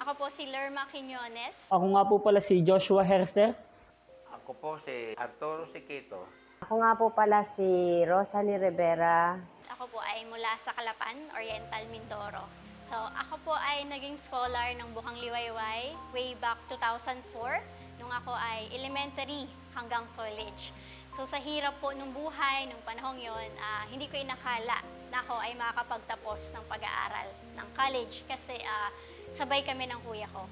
Ako po si Lerma Quiñones. Ako nga po pala si Joshua Herser. Ako po si Arturo Siquito. Ako nga po pala si Rosalie Rivera. Ako po ay mula sa Calapan, Oriental, Mindoro. So, ako po ay naging scholar ng Bukang Liwayway way back 2004 nung ako ay elementary hanggang college. So, sa hirap po ng buhay, nung panahong yon, hindi ko inakala na ako ay makakapagtapos ng pag-aaral ng college kasi sabay kami ng kuya ko.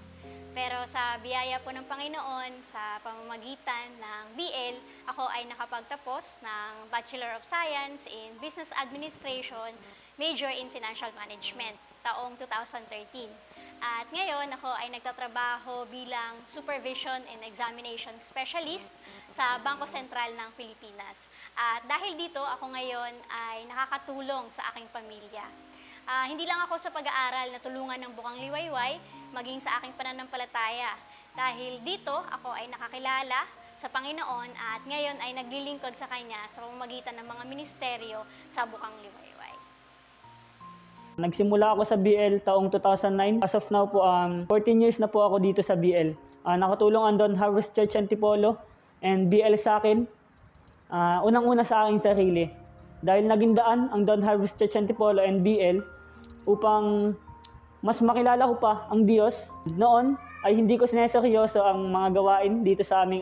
Pero sa biyaya po ng Panginoon, sa pamamagitan ng BL, ako ay nakapagtapos ng Bachelor of Science in Business Administration, major in Financial Management, taong 2013. At ngayon, ako ay nagtatrabaho bilang Supervision and Examination Specialist sa Bangko Sentral ng Pilipinas. At dahil dito, ako ngayon ay nakakatulong sa aking pamilya. Hindi lang ako sa pag-aaral na tulungan ng Bukang Liwayway, maging sa aking pananampalataya. Dahil dito, ako ay nakakilala sa Panginoon at ngayon ay naglilingkod sa Kanya sa pamamagitan ng mga ministeryo sa Bukang Liwayway. Nagsimula ako sa BL taong 2009. As of now po, 14 years na po ako dito sa BL. Nakatulong ang Don Harvest Church Antipolo and BL sa akin. Unang-una sa aking sarili. Dahil naging daan ang Don Harvest Church Antipolo and BL upang mas makilala ko pa ang Diyos. Noon ay hindi ko sineseryoso ang mga gawain dito sa aming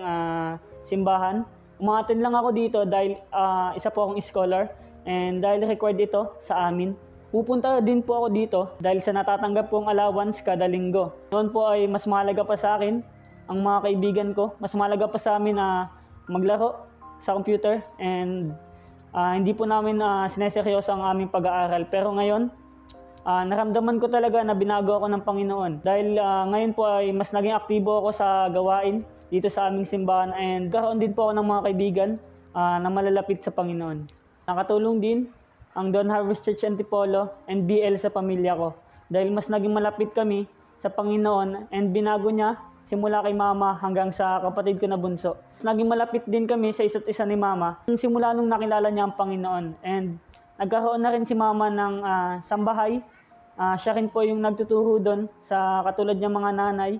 simbahan. Umaten lang ako dito dahil isa po akong scholar and dahil required ito sa amin. Pupunta din po ako dito dahil sa natatanggap kong allowance kada linggo. Noon po ay mas mahalaga pa sa akin ang mga kaibigan ko. Mas mahalaga pa sa amin na maglaro sa computer and hindi po namin sineseryoso ang aming pag-aaral. Pero ngayon, naramdaman ko talaga na binago ako ng Panginoon. Dahil ngayon po ay mas naging aktibo ako sa gawain dito sa aming simbahan and karoon din po ako ng mga kaibigan na malalapit sa Panginoon. Nakatulong din ang Don Harvest Church Antipolo and BL sa pamilya ko. Dahil mas naging malapit kami sa Panginoon and binago niya simula kay mama hanggang sa kapatid ko na bunso. Naging malapit din kami sa isa't isa ni mama simula nung nakilala niya ang Panginoon. And nagkaroon na rin si mama ng sambahay. Siya rin po yung nagtuturo doon sa katulad niyang mga nanay.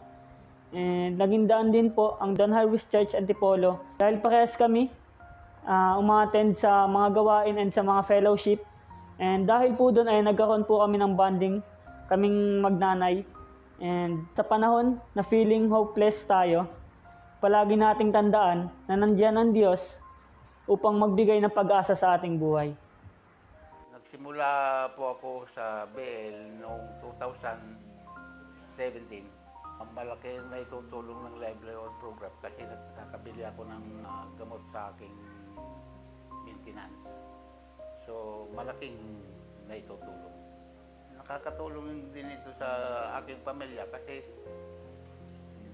And naging daan din po ang Don Harvest Church Antipolo. Dahil parehas kami umattend sa mga gawain and sa mga fellowship. And dahil po doon ay nagkaroon po kami ng bonding, kaming magnanay. And sa panahon na feeling hopeless tayo, palagi nating tandaan na nandiyan ang Diyos upang magbigay ng pag-asa sa ating buhay. Nagsimula po ako sa BL noong 2017. Ang malaki na itutulong ng livelihood program kasi nakakabili ako ng gamot sa aking maintenance. So, malaking naitutulong. Nakakatulong din ito sa aking pamilya kasi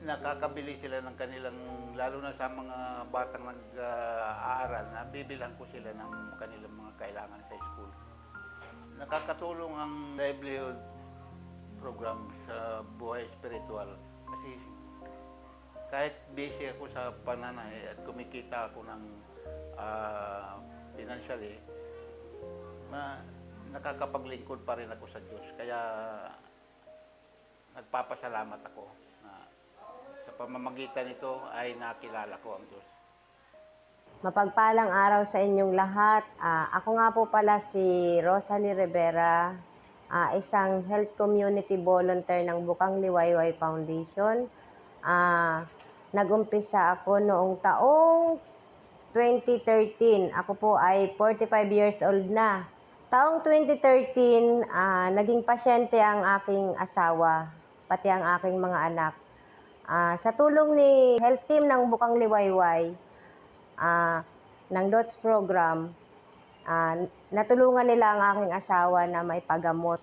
nakakabili sila ng kanilang, lalo na sa mga batang nag-aaral, nabibilhan ko sila ng kanilang mga kailangan sa school. Nakakatulong ang livelihood program sa buhay spiritual kasi kahit busy ako sa pananay at kumikita ako ng financially, nakakapaglingkod pa rin ako sa Diyos. Kaya nagpapasalamat ako na sa pamamagitan nito ay nakilala ko ang Diyos. Mapagpalang araw sa inyong lahat. Ako nga po pala si Rosalie Rivera, isang health community volunteer ng Bukang Liwayway Foundation. Nag-umpisa ako noong taong 2013. Ako po ay 45 years old na. Taong 2013, naging pasyente ang aking asawa, pati ang aking mga anak. Sa tulong ni health team ng Bukang Liwayway, ng DOTS program, natulungan nila ang aking asawa na maipagamot.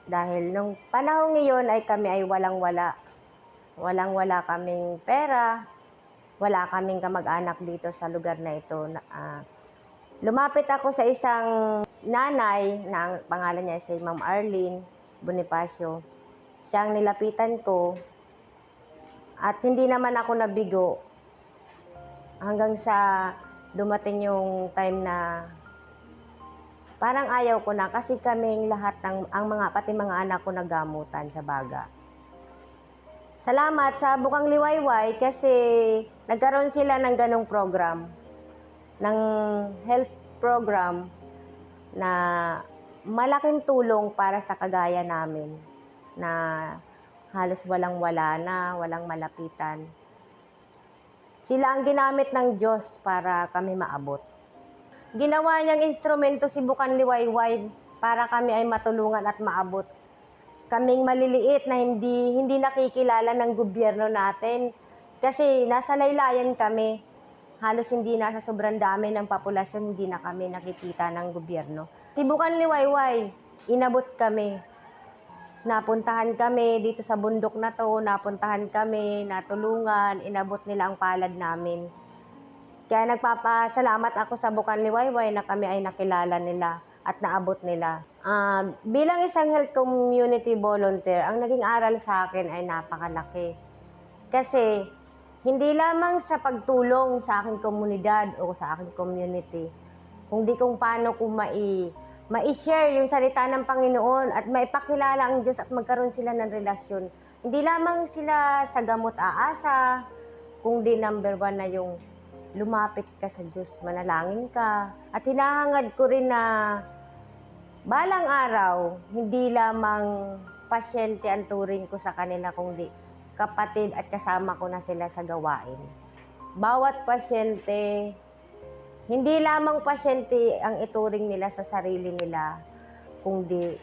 Dahil nung panahon ngayon ay kami ay walang-wala. Walang-wala kaming pera, wala kaming kamag-anak dito sa lugar na ito. Lumapit ako sa isang nanay na ang pangalan niya si Ma'am Arlene Bonifacio. Siya ang nilapitan ko at hindi naman ako nabigo hanggang sa dumating yung time na parang ayaw ko na kasi kaming lahat ang mga pati mga anak ko nagamutan sa baga. Salamat sa Bukang Liwayway kasi nagkaroon sila ng ganong program, ng health program na malaking tulong para sa kagaya namin na halos walang-wala na, walang malapitan. Sila ang ginamit ng Diyos para kami maabot. Ginawa niyang instrumento si Bukang Liwayway para kami ay matulungan at maabot. Kaming maliliit na hindi nakikilala ng gobyerno natin kasi nasa laylayan kami. Halos hindi na sa sobrang dami ng populasyon, hindi na kami nakikita ng gobyerno. Si Bukang Liwayway, inabot kami. Napuntahan kami dito sa bundok na to, napuntahan kami, natulungan, inabot nila ang palad namin. Kaya nagpapasalamat ako sa Bukang Liwayway na kami ay nakilala nila at naabot nila. Bilang isang health community volunteer, ang naging aral sa akin ay napakalaki. Kasi hindi lamang sa pagtulong sa aking komunidad o sa aking community, kundi kung paano ko mai-share yung salita ng Panginoon at maipakilala ang Diyos at magkaroon sila ng relasyon. Hindi lamang sila sa gamot aasa, kundi number 1 na yung lumapit ka sa Diyos, manalangin ka. At hinahangad ko rin na balang araw, hindi lamang pasyente ang turing ko sa kanila, kundi kapatid at kasama ko na sila sa gawain. Bawat pasyente, hindi lamang pasyente ang ituring nila sa sarili nila, kundi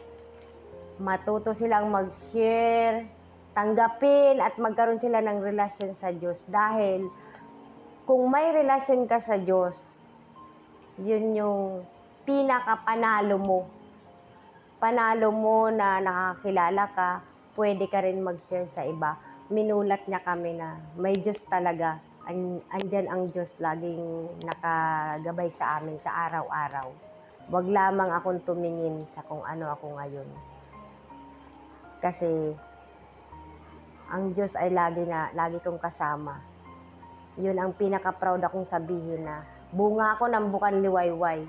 matuto silang mag-share, tanggapin at magkaroon sila ng relasyon sa Diyos. Dahil kung may relasyon ka sa Diyos, yun yung pinaka-panalo mo. Panalo mo na nakakilala ka, pwede ka rin mag-share sa iba. Minulat niya kami na may Diyos talaga. Andyan ang Diyos laging nakagabay sa amin sa araw-araw. Huwag lamang akong tumingin sa kung ano ako ngayon. Kasi ang Diyos ay lagi kong kasama. Yun ang pinaka-proud akong sabihin na bunga ako ng Bukang Liwayway.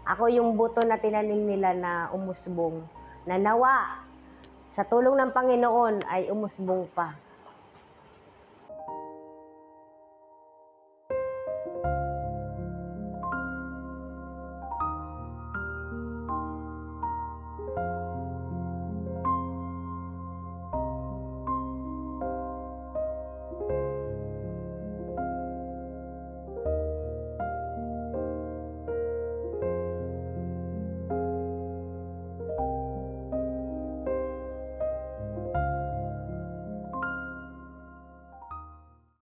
Ako yung buto na tinanim nila na umusbong, na nawa sa tulong ng Panginoon ay umusbong pa.